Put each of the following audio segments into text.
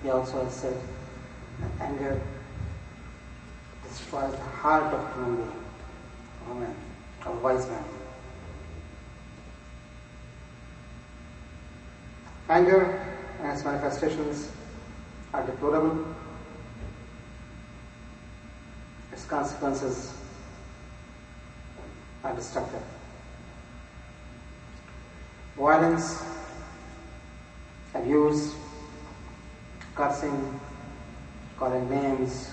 he also has said that anger destroys the heart of human being, of a man, of a wise man. Anger and its manifestations are deplorable. Its consequences are destructive. Violence, abuse, cursing, calling names,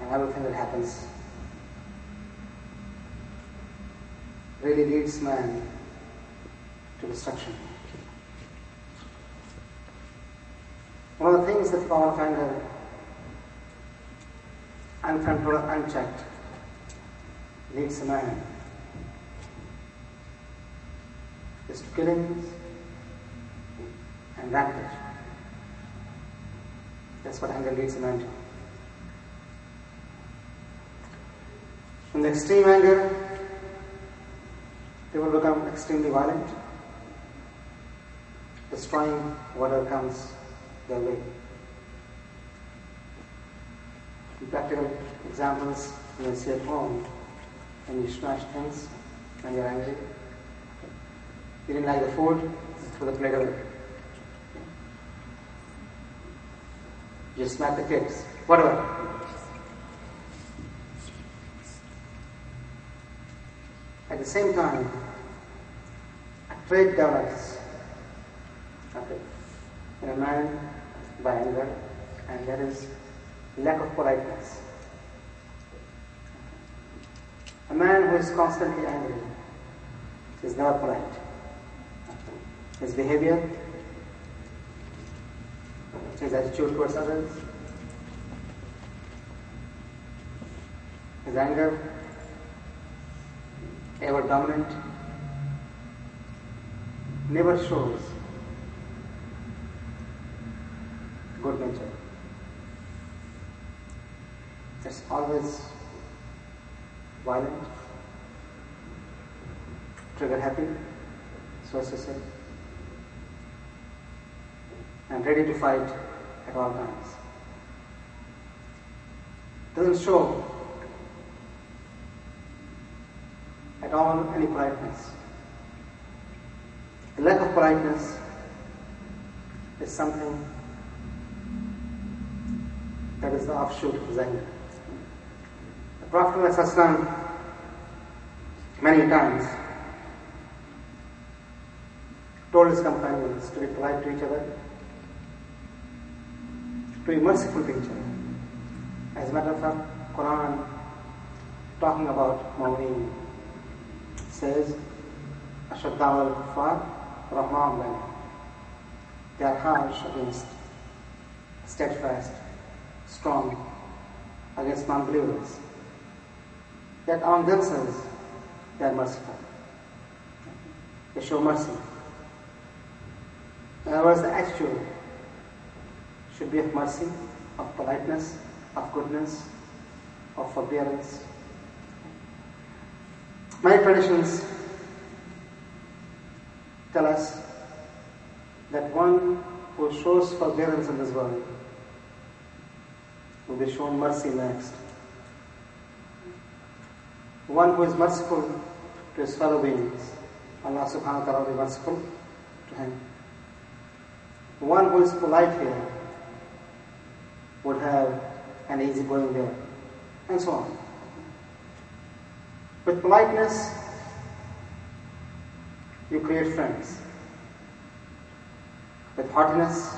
and everything that happens really leads man to destruction. One of the things that power of anger, uncontrolled, unchecked, leads a man is to killings and rampage. That's what anger leads a man to. From the extreme anger, they will become extremely violent, destroying whatever comes their way. In practical examples, you may see at home, when you smash things, when you're angry. You didn't like the food, throw the plate away. You smack the kids, whatever. At the same time, a trait develops in a man by anger, and that is lack of politeness. A man who is constantly angry is never polite. His behavior, his attitude towards others, his anger, ever dominant, never shows good nature. It's always violent, trigger happy, so as to say, and ready to fight at all times. Doesn't show at all any politeness. The lack of politeness is something that is the offshoot of his anger. The Prophet ﷺ many times told his companions to be polite to each other, to be merciful to each other. As a matter of fact, Quran, talking about Mu'mineen, says, Ashadda'u al-Kuffar, Rahman Bainahum. They are harsh against, steadfast, strong against non-believers. Yet among themselves, they are merciful. They show mercy. In other words, the attitude should be of mercy, of politeness, of goodness, of forbearance. Many traditions tell us that one who shows forbearance in this world will be shown mercy next. One who is merciful to his fellow beings, Allah subhanahu wa ta'ala will be merciful to him. One who is polite here would have an easy going there, and so on. With politeness, you create friends. With haughtiness,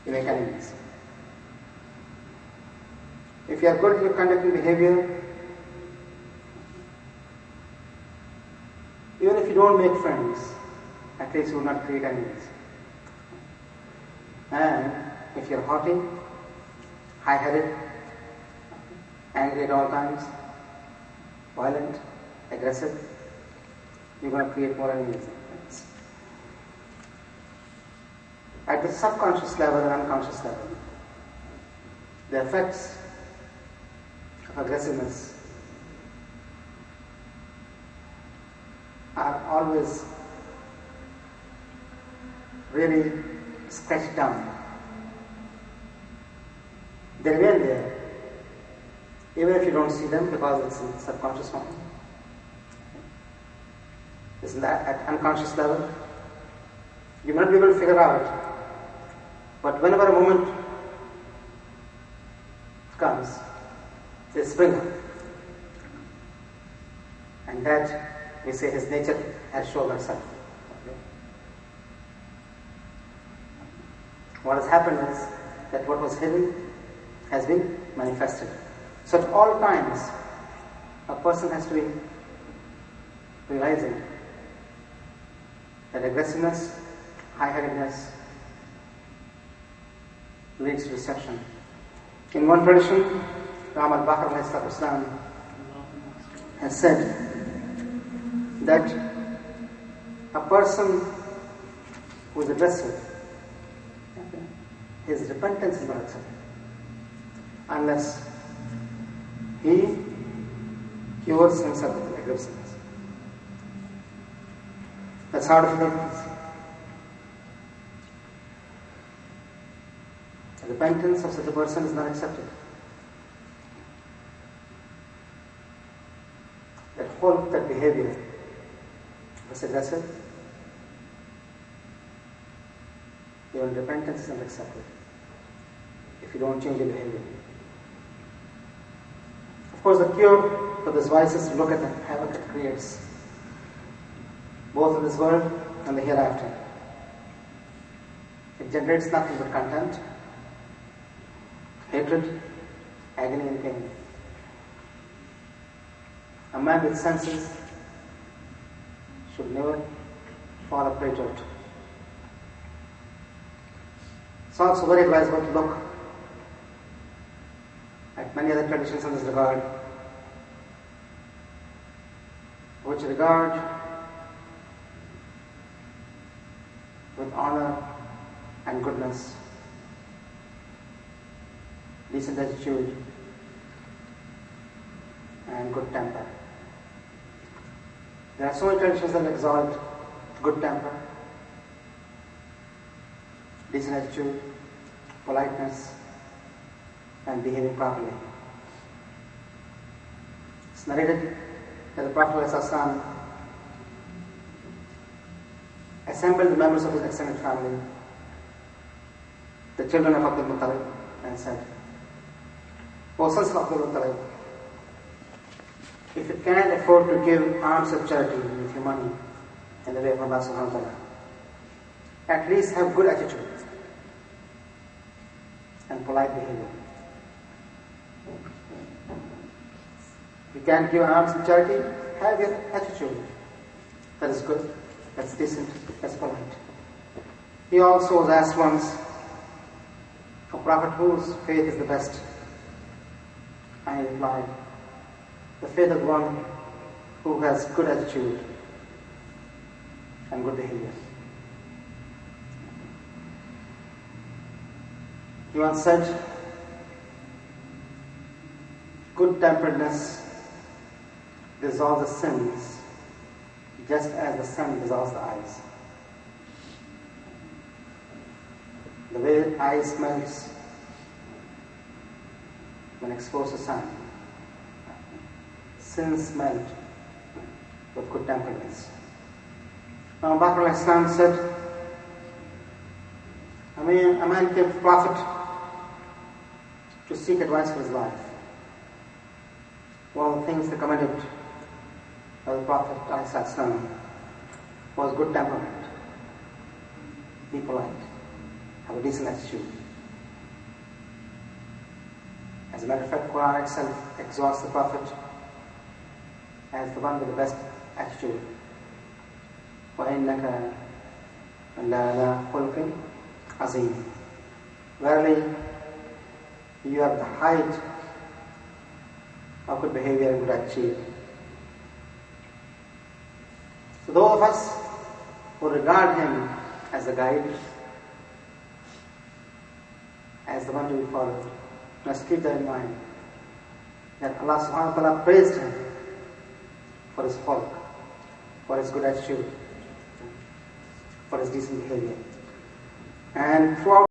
you make enemies. If you are good in your conducting behavior, even if you don't make friends, at least you will not create enemies. And if you're haughty, high-headed, angry at all times, violent, aggressive, you're going to create more enemies. At the subconscious level and unconscious level, the effects of aggressiveness are always really scratched down. They remain there, even if you don't see them because it's in subconscious mind. It's at unconscious level. You may not be able to figure out, but whenever a moment comes, they spring up. And that, we say, his nature has shown itself. Okay. What has happened is that what was hidden has been manifested. So at all times, a person has to be realizing that aggressiveness, high-headedness leads to destruction. In one tradition, Imam al-Baqir has said that a person who is aggressive, his repentance is not accepted unless he cures himself with aggressiveness. That's how difficult it is. The repentance of such a person is not accepted. That behavior was aggressive, your repentance is not accepted if you don't change your behavior. Of course, the cure for this vice is to look at the havoc it creates, both in this world and the hereafter. It generates nothing but contempt, hatred, agony, and pain. A man with senses should never fall a prey to it. It's also very advisable to look at many other traditions in this regard, which regard with honor and goodness, decent attitude, and good temper. There are so many traditions that exalt good temper, decent attitude, politeness, and behaving properly. It's narrated that the Prophet ﷺ assembled the members of his extended family, the children of Abdul Muttalib, and said, O sons of Abdul Muttalib, if you can't afford to give alms of charity with your money in the way of Allah subhanahu wa ta'ala, at least have good attitude and polite behavior. If you can't give alms of charity, have your attitude. That is good, that's decent, that's polite. He also was asked once, O Prophet, whose faith is the best? And he replied, the faith of one who has good attitude and good behavior. He once said, good temperedness dissolves the sins just as the sun dissolves the eyes. The way ice melts when exposed to sun, sins melt with good temperedness. Now, Baqir said, a man came to Prophet to seek advice for his life. One of the things recommended by the Prophet was good temperament. Be polite. Have a decent attitude. As a matter of fact, Quran itself exhorts the Prophet as the one with the best attitude. وَإِنَّكَ لَعَلَىٰ خُلُقٍ عَظِيمٍ. Verily, you have the height of good behavior and good attitude. So those of us who regard him as a guide, as the one to be followed, must keep that in mind, that Allah subhanahu wa ta'ala praised him for his khulq, for his good attitude, for his decent behavior. And throughout